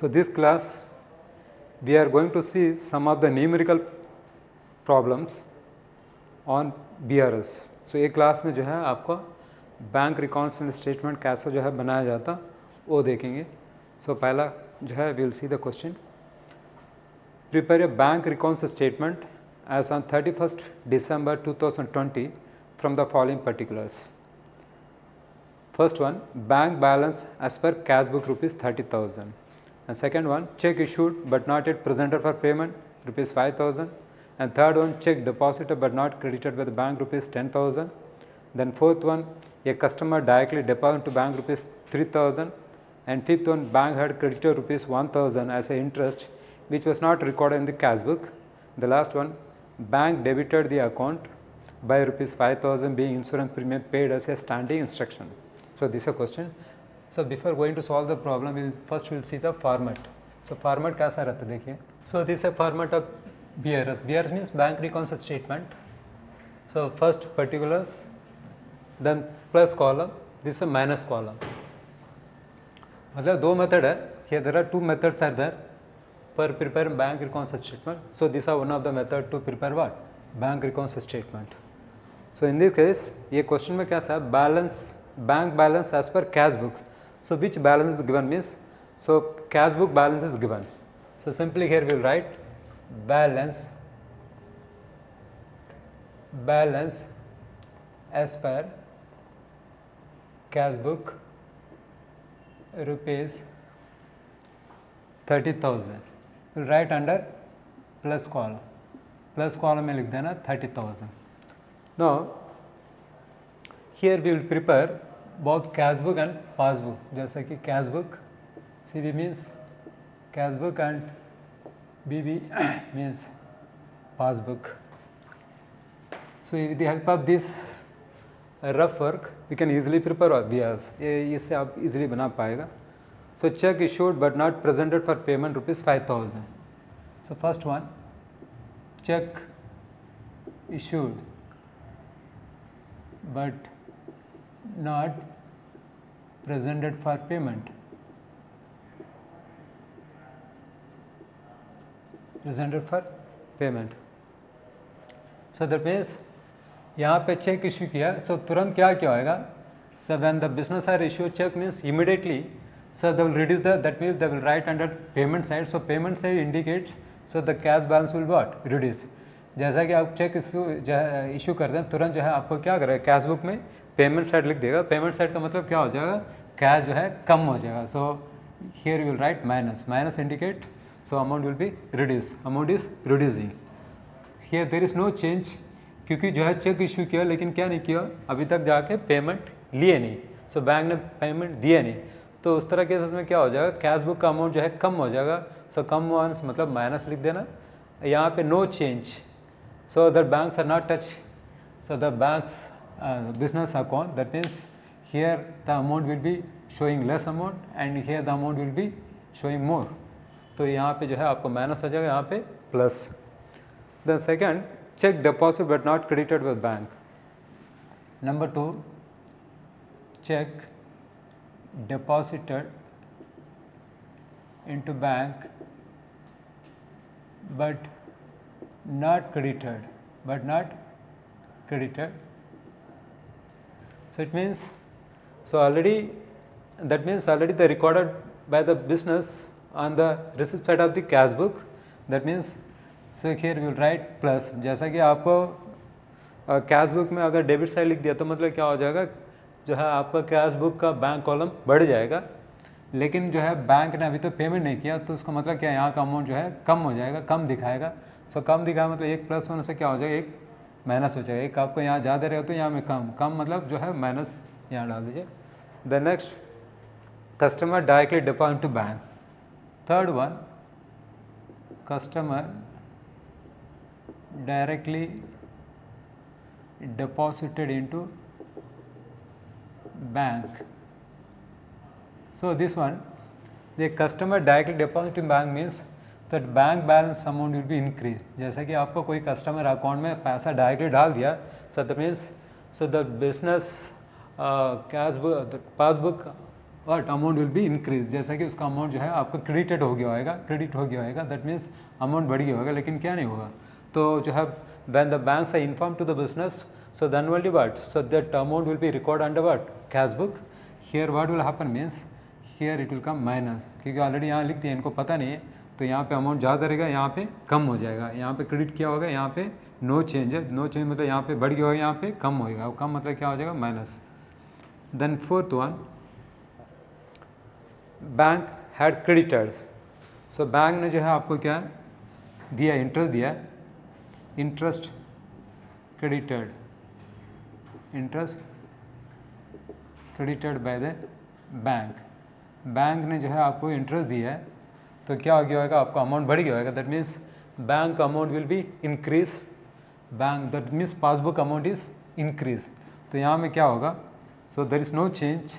So this class we are going to see some of the numerical problems on BRS. So ये class में जो है आपको bank reconciliation statement कैसे जो है बनाया जाता वो देखेंगे. सो पहला जो है will see the question. Prepare a bank reconciliation statement as on 31st December 2020 from the following particulars. First one, bank balance as per cash book rupees 30,000. And second one, check issued but not yet presented for payment rupees 5,000. And third one, check deposited but not credited by the bank rupees 10,000. Then fourth one, a customer directly deposited to bank rupees 3,000. And fifth one, bank had credited rupees 1,000 as a interest which was not recorded in the cash book. The last one, bank debited the account by rupees 5,000 being insurance premium paid as a standing instruction. So this is a question. So before going to solve the problem, we'll see the format. So format कैसा रहता है देखिए. So this is a format of BRS. BRS means bank reconciliation statement. So first particulars, then plus column, this is a minus column. मतलब दो method है. Here there are two methods are there for preparing bank reconciliation statement. So these are one of the method to prepare what? Bank reconciliation statement. So in this case, ये question में क्या है? Balance, bank balance as per cash books. So which balance is given means? So cash book balance is given. So simply here we will write balance as per cash book rupees 30,000. We'll write under plus column. Plus column में लिख देना 30,000. Now here we will prepare both cash book and passbook. जैसा कि cash book CB means cash book and BB means passbook. So with the help of this rough work we can easily prepare our BRS. इससे आप easily बना पाएगा. So check issued but not presented for payment rupees 5,000. So first one, check issued but not presented for payment. Presented for payment. So that means यहाँ पे check issue किया. So तुरंत क्या होएगा? So when the business are issue check means immediately. So they will reduce that means they will write under payment side. So payment side indicates so the cash balance will what? Reduce. जैसा कि आप check issue करते हैं तुरंत जो है आपको क्या करेगा कैश बुक में पेमेंट साइड लिख देगा. पेमेंट साइड का मतलब क्या हो जाएगा? कैश जो है कम हो जाएगा. So here you will write minus. Minus indicate so amount will be reduce. Amount is reducing. Here there is no change क्योंकि जो है चेक इशू किया लेकिन क्या नहीं किया अभी तक जाके पेमेंट लिए नहीं. सो बैंक ने पेमेंट दिया नहीं. तो उस तरह केसेस में क्या हो जाएगा कैश बुक का अमाउंट जो है कम हो जाएगा. सो कम वंस मतलब माइनस लिख देना. यहाँ पे no change. So the banks are not touch. So the banks business account, that means here the amount will be showing less amount and here the amount will be showing more. तो यहाँ पे जो है आपको minus आ जाएगा यहाँ पे plus. Then second, check deposit but not credited with bank. Number 2, check deposited into bank but not credited. So it means already they recorded by the business on the receipt side of the cash book. That means so here we will write plus. जैसा कि आपको cash book में अगर debit side लिख दिया तो मतलब क्या हो जाएगा जो है आपका कैश बुक का बैंक कॉलम बढ़ जाएगा. लेकिन जो है बैंक ने अभी तो पेमेंट नहीं किया तो उसका मतलब क्या यहाँ का अमाउंट जो है कम हो जाएगा, कम दिखाएगा. सो कम दिखाया मतलब एक प्लस होने से क्या हो जाएगा एक माइनस हो जाएगा. एक आपको यहाँ ज़्यादा रहेगा तो यहाँ में कम मतलब जो है माइनस यहाँ डाल दीजिए. The next, customer directly deposit to bank. Third one, customer directly deposited into bank. So this one, the customer directly deposit in bank means that bank balance amount will be increased. जैसे कि आपको कोई customer account में पैसा directly डाल दिया, so that means so the business cash book, the passbook what amount will be increase, जैसा कि उसका अमाउंट जो है आपका क्रेडिट हो गया होगा, दैट मीन्स अमाउंट बढ़ गया होगा, लेकिन क्या नहीं होगा। तो जो है when the banks are informed to the business, so then only what, so that amount will be recorded under what, cash book. Here what will happen means here it will come minus, क्योंकि already यहाँ लिख दिया, इनको पता नहीं है, तो यहाँ पे अमाउंट ज़्यादा रहेगा, यहाँ पे कम हो जाएगा। यहाँ पे क्रेडिट क्या होगा, यहाँ पे नो चेंज है, नो चेंज मतलब यहाँ पे बढ़ गया होगा, यहाँ पे कम होएगा, कम मतलब क्या हो जाएगा, minus. Then fourth one, bank had creditors, so bank ने जो है आपको क्या दिया, इंटरेस्ट दिया, interest credited, interest credited by the bank, bank ने जो है आपको इंटरेस्ट दिया है, तो क्या हो गया होगा, आपका अमाउंट बढ़ गया होगा, that means bank amount will be increase, bank that means passbook amount is increase. तो यहाँ में क्या होगा, so there is no change,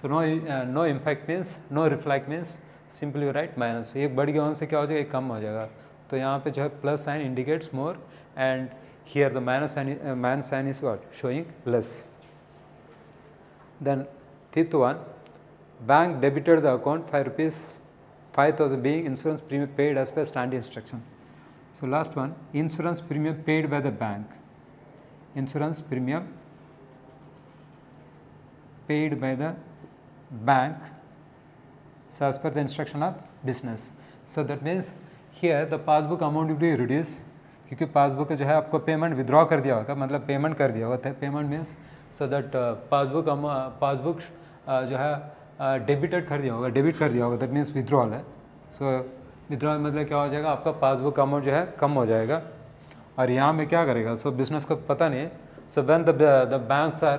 so no impact means, no reflect means simply right minus, एक बढ़ गया उनसे क्या हो जाएगा, एक कम हो जाएगा। तो यहाँ पे जो है plus sign indicates more and here the minus sign is what, showing less. Then fifth one, bank debited the account 5 rupees 5,000 being insurance premium paid as per standard instruction. So last one, insurance premium paid by the bank, insurance premium paid by the bank, so as per the instruction of business. So that means here the passbook amount will be reduced, क्योंकि passbook जो है आपको payment withdraw कर दिया होगा, मतलब payment कर दिया होगा, payment means so that passbook जो है डेबिटेड कर दिया होगा, डेबिट कर दिया होगा, दैट मीन्स विड्रॉल है। सो विड्रॉल मतलब क्या हो जाएगा, आपका पासबुक अमाउंट जो है कम हो जाएगा। और यहाँ में क्या करेगा, सो बिजनेस को पता नहीं है, so when the banks are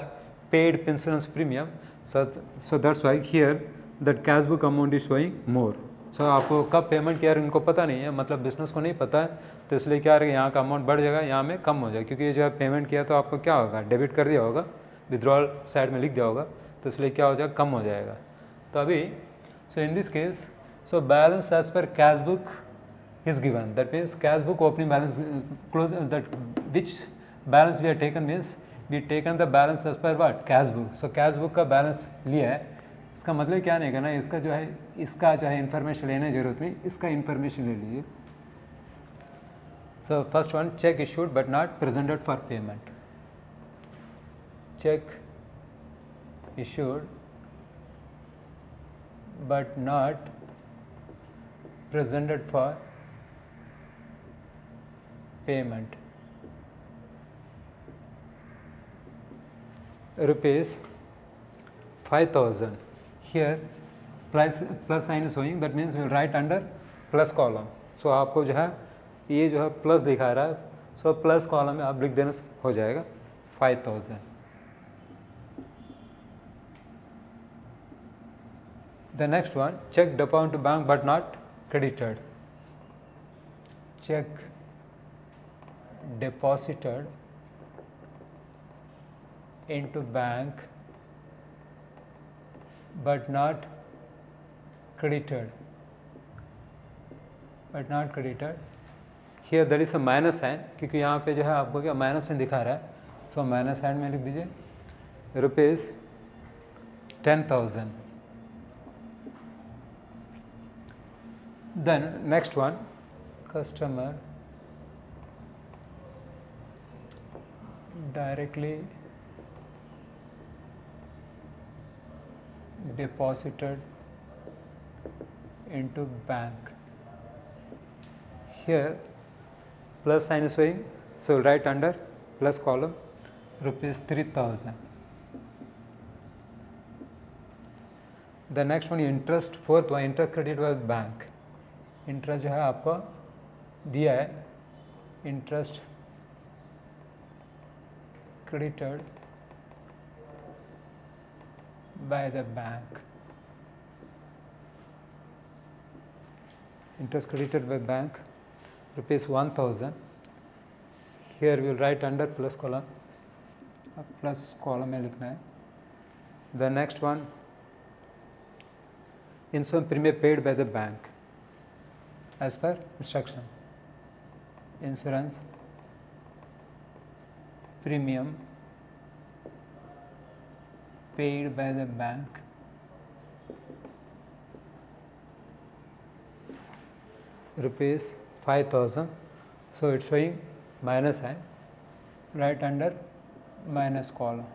paid insurance premium, so that's why here that cash book amount is showing more. So आपको कब पेमेंट किया इनको पता नहीं है, मतलब बिजनेस को नहीं पता है, तो इसलिए क्या रहेगा, यहाँ का अमाउंट बढ़ जाएगा, यहाँ में कम हो जाएगा, क्योंकि जो है पेमेंट किया तो आपको क्या होगा, डेबिट कर दिया होगा, विड्रॉल साइड में लिख दिया होगा, तो इसलिए क्या हो जाएगा, कम हो जाएगा। तो अभी so in this case, so balance as per cash book is given, that means cash book opening balance close, that which balance we have taken means we taken the balance as per what, cash book. So cash book का balance लिया है, इसका मतलब क्या नहीं करना, इसका जो है इन्फॉर्मेशन लेने की जरूरत नहीं, इसका इन्फॉर्मेशन ले लीजिए। So first one, check issued but not presented for payment, check issued but not presented for payment, rupees 5,000. Here plus sign is showing, that means we will write under plus column. So आपको जो है ये जो है plus दिखा रहा है, so plus column में आप लिख देना हो जाएगा 5,000. The next one, check deposited to bank but not credited, check deposited into bank but not credited, here there is a minus sign, क्योंकि यहाँ पे जो है आपको क्या माइनस साइन दिखा रहा है, सो माइनस साइन में लिख दीजिए rupees 10,000. Then next one, customer directly deposited into bank, here plus sign is showing, so write under plus column rupees 3,000. The next one, interest, fourth one, interest credit by bank, interest जो है आपको दिया है, interest credited bye the bank, interest credited by bank rupees 1,000. Here will write under plus column में लिखना है. The next one, insurance premium paid by the bank as per instruction, insurance premium paid by the bank rupees 5000, so it's showing minus sign right under minus column.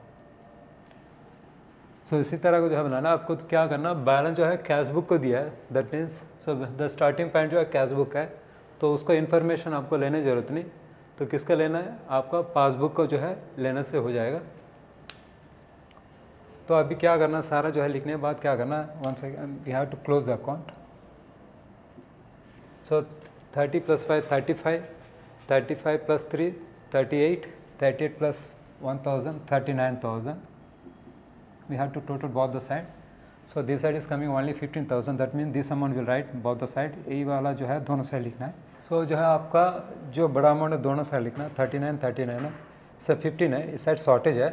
सो इसी तरह को जो है बनाना, आपको क्या करना, बैलेंस जो है कैश बुक को दिया है, that means so the starting point जो है कैश बुक है, तो उसको इन्फॉर्मेशन आपको लेने की ज़रूरत नहीं, तो किसका लेना है, आपका पासबुक को जो है लेने से हो जाएगा। तो अभी क्या करना, सारा जो है लिखने के बाद क्या करना, one second, we have to close the account. So 30 + 5 35, 35 + 3 38, 38 + 1000 39,000. We have to total both the side. So this side is coming only 15,000. That means this amount will write both the side. यही वाला जो है दोनों side लिखना है। So जो है आपका जो बड़ा अमाउंट है दोनों साइड लिखना है, 39 39 है, इससे 15 है, इस साइड शॉर्टेज है,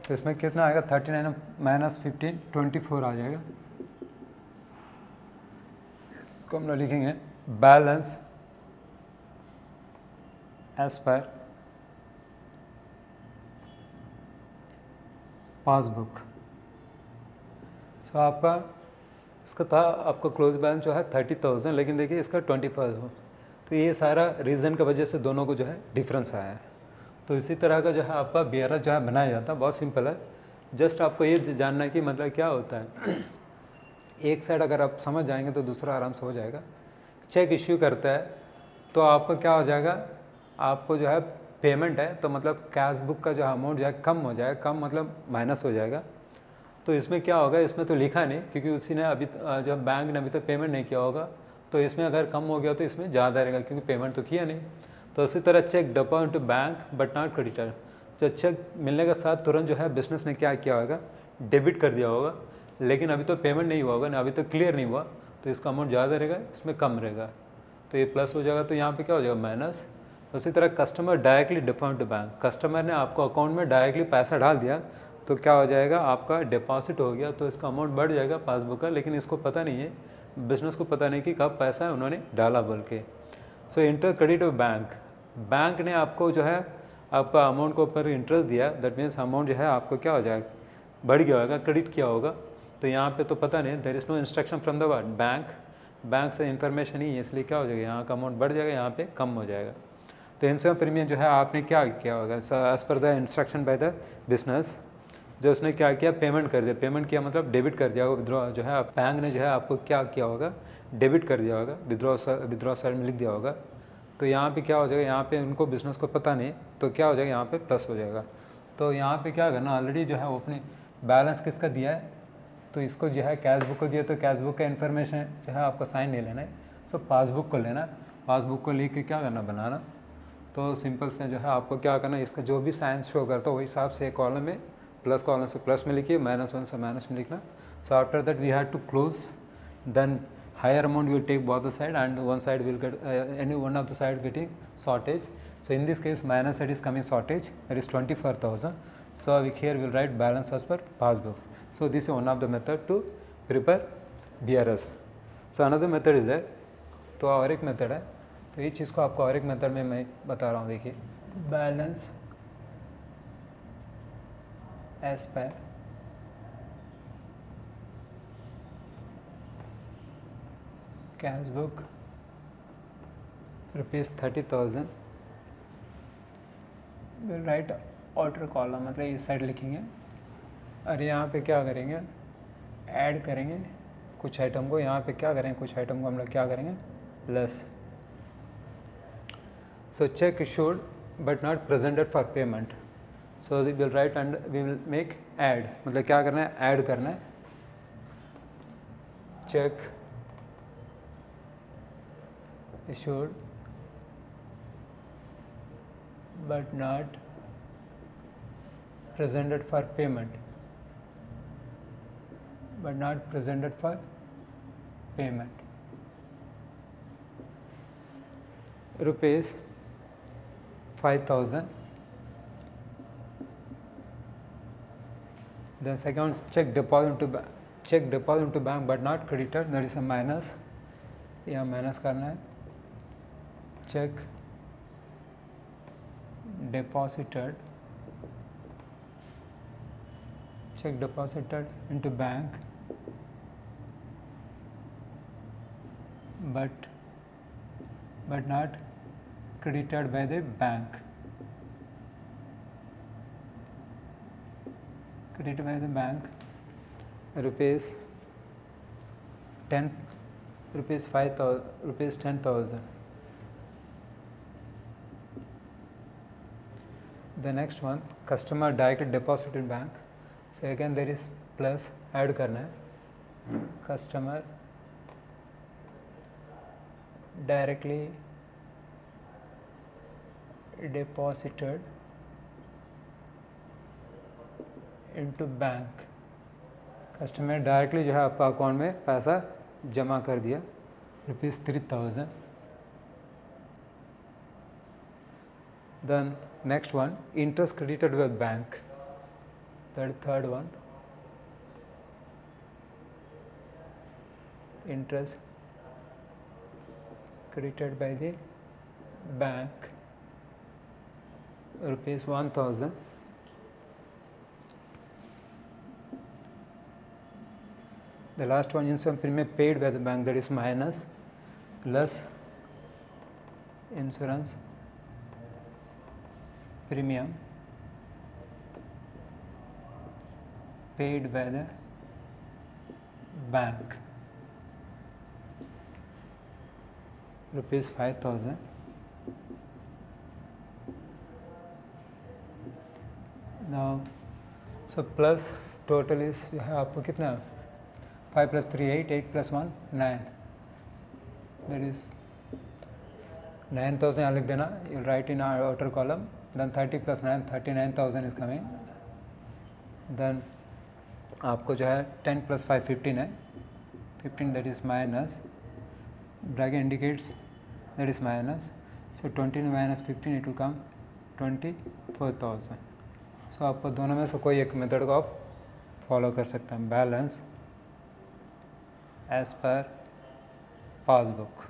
तो इसमें कितना आएगा, 39 - 15 24 आ जाएगा। इसको हम लोग लिखेंगे बैलेंस एज पर पासबुक। तो आपका इसका था, आपका क्लोज बैलेंस जो है 30,000, लेकिन देखिए इसका 20%, तो ये सारा रीज़न की वजह से दोनों को जो है डिफरेंस आया है। तो इसी तरह का जो है आपका BRS जो है बनाया जाता है, बहुत सिंपल है, जस्ट आपको ये जानना है कि मतलब क्या होता है। एक साइड अगर आप समझ जाएंगे तो दूसरा आराम से हो जाएगा। चेक इश्यू करता है तो आपका क्या हो जाएगा, आपको जो है पेमेंट है तो मतलब कैश बुक का जो अमाउंट जो है कम हो जाएगा, कम मतलब माइनस हो जाएगा। तो इसमें क्या होगा, इसमें तो लिखा नहीं, क्योंकि उसी ने अभी जब बैंक ने अभी तक पेमेंट नहीं किया होगा, तो इसमें अगर कम हो गया तो इसमें ज़्यादा रहेगा, क्योंकि पेमेंट तो किया नहीं। तो इसी तरह cheque deposit to bank but not creditor, जो चेक मिलने के साथ तुरंत जो है बिजनेस ने क्या किया होगा, डेबिट कर दिया होगा, लेकिन अभी तो पेमेंट नहीं हुआ होगा ना, अभी तो क्लियर नहीं हुआ, तो इसका अमाउंट ज़्यादा रहेगा, इसमें कम रहेगा, तो ये प्लस हो जाएगा, तो यहाँ पर क्या हो जाएगा माइनस। उसी तरह customer directly deposit to bank, customer ने आपको अकाउंट में डायरेक्टली पैसा डाल दिया, तो क्या हो जाएगा, आपका डिपॉजिट हो गया, तो इसका अमाउंट बढ़ जाएगा पासबुक का, लेकिन इसको पता नहीं है, बिजनेस को पता नहीं कि कब पैसा है उन्होंने डाला बोल के। So inter credit of bank, bank ने आपको जो है आपका अमाउंट के ऊपर इंटरेस्ट दिया, दैट मीन्स अमाउंट जो है आपको क्या हो जाएगा, बढ़ गया होगा, क्रेडिट किया होगा, तो यहाँ पे तो पता नहीं, there is no instruction from the word bank, bank से इन्फॉर्मेशन ही है, इसलिए क्या हो जाएगा, यहाँ का अमाउंट बढ़ जाएगा, यहाँ पे कम हो जाएगा। तो इंश्योरेंस प्रीमियम जो है आपने क्या किया होगा, as per the instruction by the business, जो उसने क्या किया, पेमेंट कर दिया, पेमेंट किया मतलब डेबिट कर दिया होगा, विद्रॉ जो है बैंक ने जो है आपको क्या किया होगा, डेबिट कर दिया होगा, विद्रॉ साइड में लिख दिया होगा, तो यहाँ पे क्या हो जाएगा, यहाँ पे उनको बिजनेस को पता नहीं, तो क्या हो जाएगा, यहाँ पे प्लस हो जाएगा। तो यहाँ पे क्या करना, ऑलरेडी जो है वो अपनी बैलेंस किसका दिया है, तो इसको जो है कैश बुक को दिया, तो कैश बुक का इन्फॉर्मेशन जो है आपको साइन नहीं लेना है, सो पासबुक को लेना, पासबुक को लेके क्या करना, बनाना। तो सिंपल से जो है आपको क्या करना, इसका जो भी साइन शो करता है वही हिसाब से कॉलम में, प्लस कॉलम से प्लस में लिखिए, -1 से माइनस में लिखना। So after that we have to close, then higher amount will take both the side and one side will get any one of the side getting shortage. So in this case minus side is coming shortage, that is 24,000. So here we will write balance as per passbook. So this is one of the method to prepare BRS. So another method is there. तो और एक method है, तो ये चीज़ को आपको और एक मेथड में मैं बता रहा हूँ, देखिए balance as per cash book ₹30,000 will write order column, मतलब इस साइड लिखेंगे और यहाँ पे क्या करेंगे, ऐड करेंगे कुछ आइटम को, यहाँ पे क्या करेंगे, कुछ आइटम को हम लोग क्या करेंगे, less. So cheque issued but not presented for payment, so we will write and we will make add, मतलब क्या करना है, ऐड करना है, cheque issued but not presented for payment, but not presented for payment. Rupees 5,000. Then second, check deposit to bank but not creditor, that is a minus, यहाँ minus करना है, check deposited into bank but but not credited by the bank. Credited by the bank, rupees 10, rupees 5,000, rupees 10,000. The next one, customer directly deposited bank. So again there is plus add करना है. Customer directly deposited into bank. Customer directly जो है आपका account में पैसा जमा कर दिया, rupees 3,000. Then next one, interest credited with bank. Third one, interest credited by the bank, rupees 1,000. The last one, insurance premium paid by the bank, that is minus less insurance premium paid by the bank, rupees 5,000. Now, so plus total is आपको कितना, 5 plus 3 8, 8 plus 1 9, that is 9,000 यहाँ लिख देना. You will write in our outer column. Then 30 plus 9, 39,000 is coming. Then आपको जो है 10 plus 5 15 है, 15 that is minus, bracket indicates that is minus, so 20 minus 15 it will come 24,000. So आपको दोनों में से कोई एक मेथड को आप फॉलो कर सकते हैं. Balance as per passbook.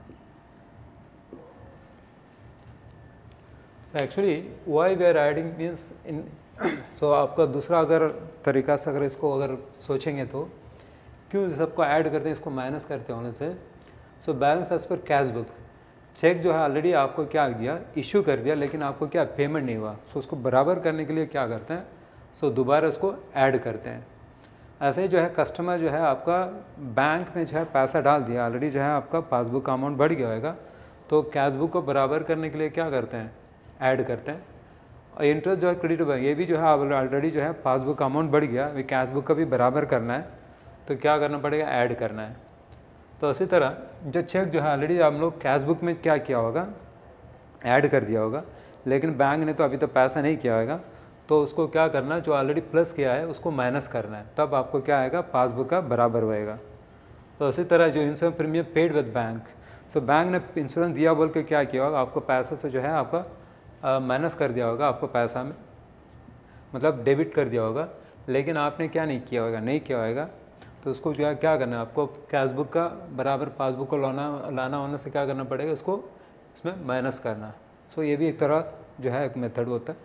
So actually why we are adding means in so आपका दूसरा अगर तरीका से अगर इसको अगर सोचेंगे तो क्यों सबको ऐड करते हैं, इसको माइनस करते हैं होने से. So balance as per cash book. Cheque जो है ऑलरेडी आपको क्या किया, इशू कर दिया, लेकिन आपको क्या पेमेंट नहीं हुआ. सो उसको बराबर करने के लिए क्या करते हैं, सो दोबारा उसको ऐड करते हैं. ऐसे ही जो है कस्टमर जो है आपका बैंक में जो है पैसा डाल दिया, ऑलरेडी जो है आपका पासबुक का अमाउंट बढ़ गया होगा, तो कैश बुक को बराबर करने के लिए क्या करते हैं, ऐड करते हैं. और इंटरेस्ट जो है क्रेडिट हुआ, ये भी जो है ऑलरेडी जो है पासबुक का अमाउंट बढ़ गया, अभी कैश बुक का भी बराबर करना है, तो क्या करना पड़ेगा, ऐड करना है. तो इसी तरह जो चेक जो है ऑलरेडी हम लोग कैश बुक में क्या किया होगा, ऐड कर दिया होगा, लेकिन बैंक ने तो अभी तो पैसा नहीं किया होगा, तो उसको क्या करना है, जो ऑलरेडी प्लस किया है उसको माइनस करना है, तब आपको क्या आएगा, पासबुक का बराबर होएगा. तो इसी तरह जो insurance premium paid with bank, so bank ने इंश्योरेंस दिया बोल के क्या किया होगा, आपको पैसा से जो है आपका माइनस कर दिया होगा, आपको पैसा में मतलब डेबिट कर दिया होगा, लेकिन आपने क्या नहीं किया होगा, तो उसको क्या करना है, आपको कैश बुक का बराबर पासबुक को लाना होने से क्या करना पड़ेगा, इसको इसमें माइनस करना. सो ये भी एक तरह जो है एक मेथड होता है.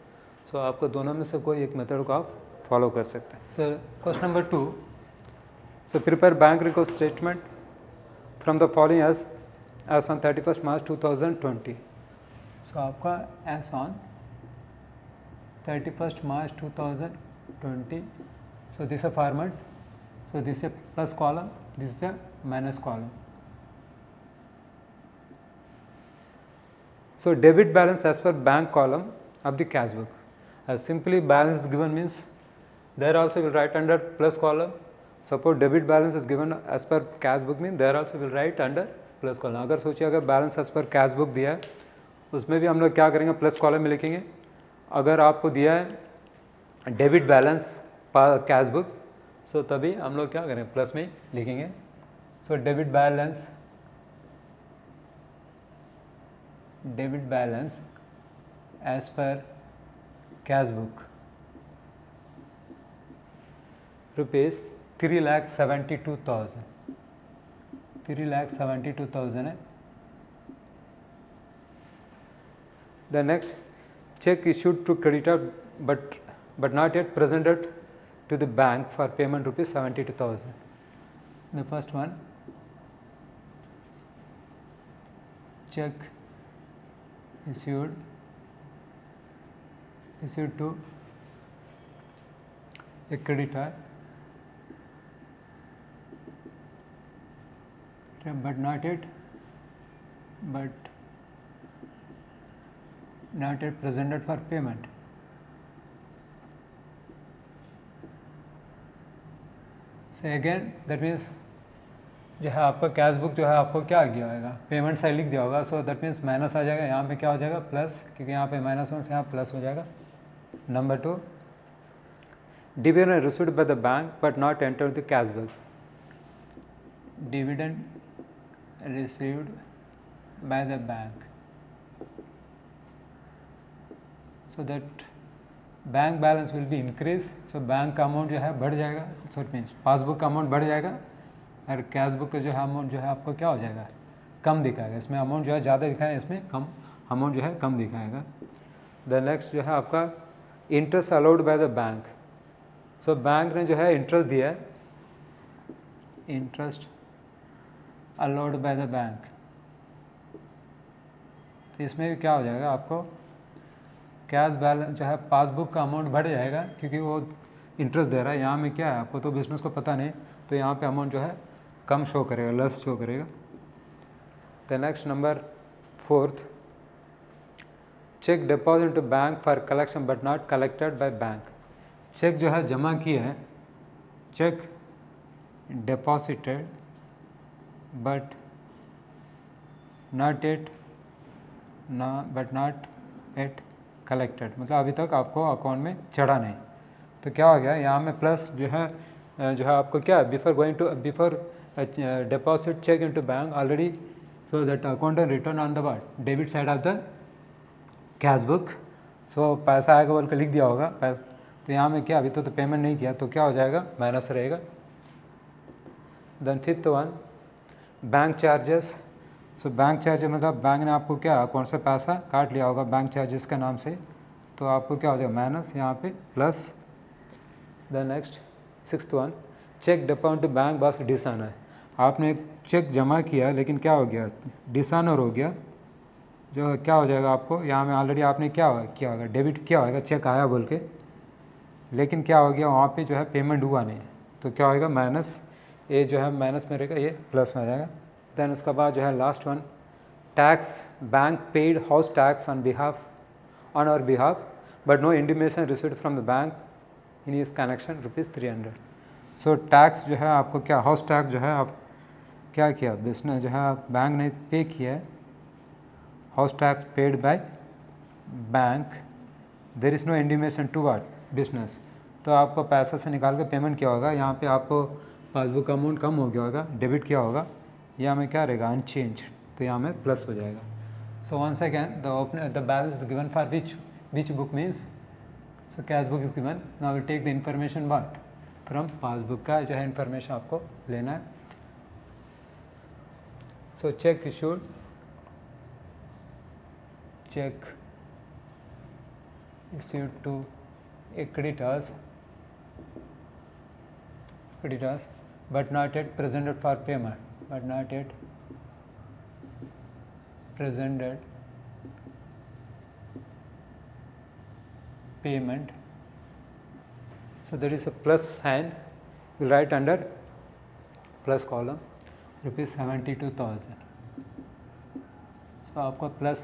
सो आपको दोनों में से कोई एक मेथड को आप फॉलो कर सकते हैं. So question number 2, so prepare bank record statement from the following as on 31 March 2020. So आपका as on 31 March 2020, so this a format, so this is a plus column, this is a minus column. So debit balance as per bank column of the cash book. As simply balance given means there also will write under plus column. Suppose debit balance is given as per cash book means there also will write under plus column. अगर सोचिए अगर balance as per cash book दिया है, उसमें भी हम लोग क्या करेंगे, प्लस कॉलम में लिखेंगे. अगर आपको दिया है debit balance cash book, so तभी हम लोग क्या करें, प्लस में लिखेंगे. So debit balance as per cash book rupees 3,72,000. 3,72,000 है. The next, cheque issued to creditor but not yet presented to the bank for payment rupees 72,000. The first one, check issued to a creditor but not yet presented for payment. So again that means जो है आपका cash book जो है आपको क्या गया होगा, payment side लिख दिया होगा. सो दैट मीन्स माइनस आ जाएगा, यहाँ पे क्या हो जाएगा प्लस, क्योंकि यहाँ पे -1 से यहाँ प्लस हो जाएगा. Number 2, dividend received by the bank but not entered the cash book. Dividend received by the bank, so that bank balance will be increase. So bank का अमाउंट जो है बढ़ जाएगा. सो इट मीन्स पासबुक का amount बढ़ जाएगा और cash book का जो है अमाउंट जो है आपको क्या हो जाएगा, कम दिखाएगा. इसमें अमाउंट जो है ज़्यादा दिखाएगा, इसमें कम अमाउंट जो है कम दिखाएगा. द नेक्स्ट जो है आपका interest allowed by the bank. So bank ने जो है इंटरेस्ट दिया है, interest allowed by the bank. तो इसमें भी क्या हो जाएगा, आपको कैश बैलेंस जो है पासबुक का अमाउंट बढ़ जाएगा क्योंकि वो इंटरेस्ट दे रहा है. यहाँ में क्या है, आपको तो बिजनेस को पता नहीं, तो यहाँ पे अमाउंट जो है कम शो करेगा, लेस शो करेगा. The next number 4th, cheque deposit to bank for collection but not collected by bank. Cheque जो है जमा किया है, cheque deposited but not at collected, मतलब अभी तक आपको अकाउंट में चढ़ा नहीं. तो क्या हो गया, यहाँ में प्लस जो है आपको क्या, before deposit check into bank already, so that accountant return on the what, debit side of the cash book. so पैसा आएगा बोल के लिख दिया होगा, तो यहाँ में क्या अभी तो पेमेंट नहीं किया, तो क्या हो जाएगा माइनस रहेगा. Then 5th one, bank charges. So bank charges मतलब बैंक ने आपको क्या अकाउंट से पैसा काट लिया होगा बैंक चार्जेस के नाम से, तो आपको क्या हो जाएगा माइनस, यहाँ पे plus. The next 6th one, cheque deposit to bank but dishonour. आपने एक चेक जमा किया लेकिन क्या हो गया, डिसऑनर हो गया. जो क्या हो जाएगा आपको, यहाँ में ऑलरेडी आपने क्या होगा डेबिट किया होगा, चेक आया बोल के, लेकिन क्या हो गया वहाँ पे जो है पेमेंट हुआ नहीं, तो क्या होगा माइनस. ये जो है माइनस में रहेगा, ये प्लस में रहेगा. देन उसके बाद जो है last one, tax. Bank paid house tax on our behalf but no intimation received from the bank in इस कनेक्शन ₹300. सो टैक्स जो है आपको क्या, हाउस टैक्स जो है आप क्या किया, बिजनेस जो है आप बैंक ने पे किया है, house tax paid by bank, there is no intimation to what business. तो आपको पैसा से निकाल के पेमेंट किया होगा, यहाँ पे आपको पासबुक का अमाउंट कम हो गया होगा, डेबिट किया होगा, यहाँ में क्या रहेगा अनचेंज, तो यहाँ में प्लस हो जाएगा. So once again the balance given for which book means, so cash book is given. Now we take the information what from passbook का जो है इंफॉर्मेशन आपको लेना है. So cheque issued, cheque issued to a creditors but not yet presented for payment, so there is a plus sign, we will write under plus column ₹72,000. सो आपका plus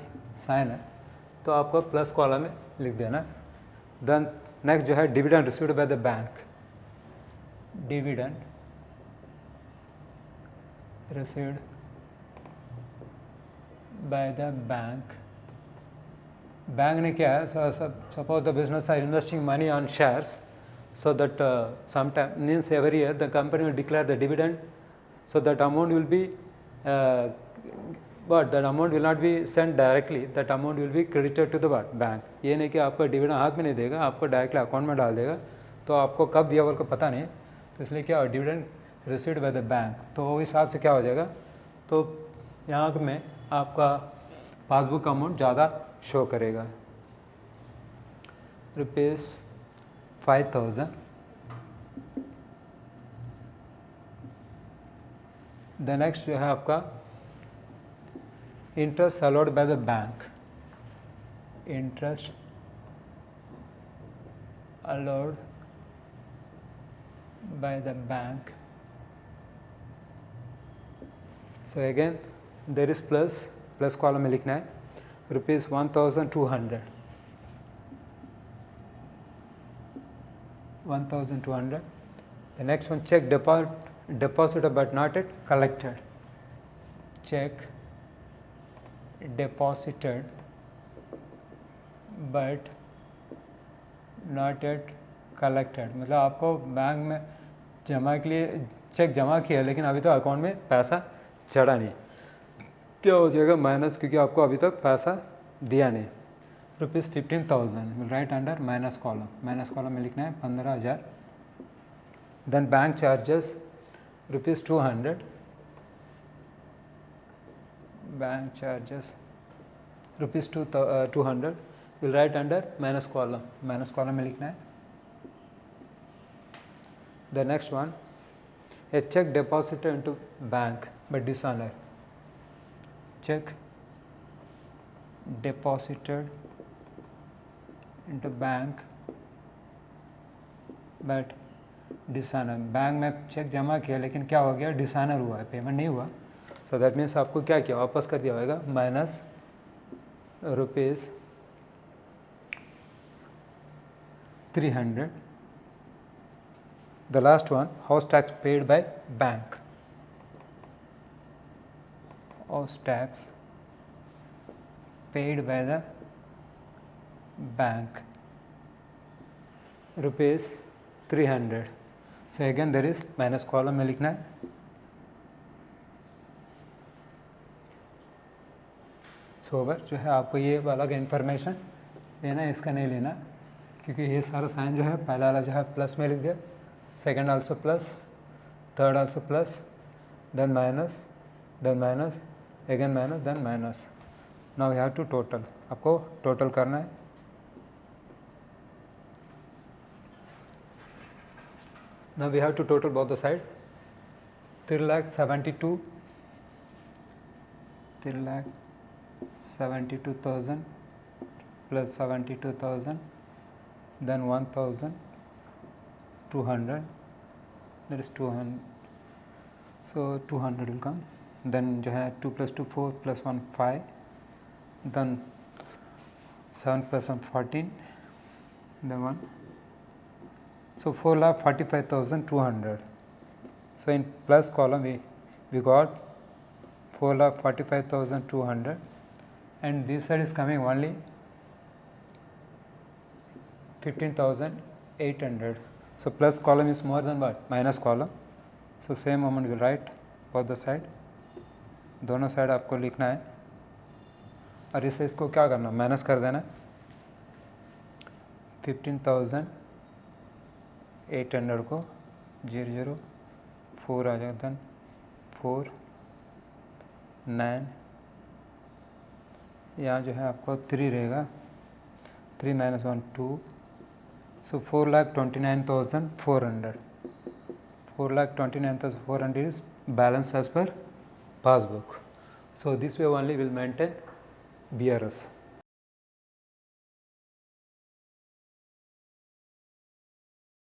sign है, तो आपको प्लस कॉलम में लिख देना. देन नेक्स्ट जो है dividend received by the bank. Dividend received by the bank. Bank ने क्या है, suppose the business are investing money on shares, so that sometime means every year the company will declare the dividend, so that amount will be but that amount will not be sent directly, that amount will be credited to the bank. ये नहीं कि आपको dividend हाथ में नहीं देगा, आपको directly account में डाल देगा, तो आपको कब दिया बोल को पता नहीं, तो इसलिए क्या हो dividend received by the bank, तो वो हिसाब से क्या हो जाएगा, तो यहाँ में आपका पासबुक का अमाउंट ज़्यादा शो करेगा ₹5,000. द नेक्स्ट जो है आपका interest allowed by the bank. interest allowed by the bank. So again there is plus column में लिखना है rupees 1200, 1200. The next one, check deposited but not yet collected. Check deposited but not yet collected. मतलब आपको bank में जमा के लिए check जमा किया लेकिन अभी तो अकाउंट में पैसा चढ़ा नहीं, क्या हो जाएगा माइनस, क्योंकि आपको अभी तक पैसा दिया नहीं. Rupees 15,000 will write under minus column में लिखना है 15,000. Then bank charges rupees 200, bank charges rupees 200 will write under minus column में लिखना है. The next one, a cheque deposited into bank but dishonour. चेक deposited into bank but dishonor. Bank में cheque जमा किया लेकिन क्या हो गया, डिसऑनर हुआ है, पेमेंट नहीं हुआ. सो दैट मीन्स आपको क्या किया, वापस कर दिया होगा minus rupees 300. The last one, house tax paid by bank. House tax paid by the bank rupees 300. So again there is minus column में लिखना है. सो ओवर जो है आपको ये वाला इन्फॉर्मेशन लेना है, इसका नहीं लेना, क्योंकि ये सारा साइन जो है पहला वाला जो है प्लस में लिख दिया, second also plus, third also plus, then minus, again minus, then minus. Now we have to total, आपको टोटल करना है. Now we have to total both the side. 3,72,000 plus 72,000, then 1,200, that is 200. So 200 will come. Then जो है 2 plus 2 4 plus 1 5. Then 7 plus 1 14, then 1. So 4,45,200. So in plus column we got 4,45,200, and this side is coming only 15,800. So plus column is more than what, minus column. So same amount will write both the side, दोनों side आपको लिखना है, और इससे इसको क्या करना, minus कर देना. 15,800 को 004 आ जाएगा, देन 4 9, यहाँ जो है आपको 3 रहेगा, 3 minus 1 2. So 4,29,400. 4,29,400 is balance as per passbook. So this way only will maintain BRS.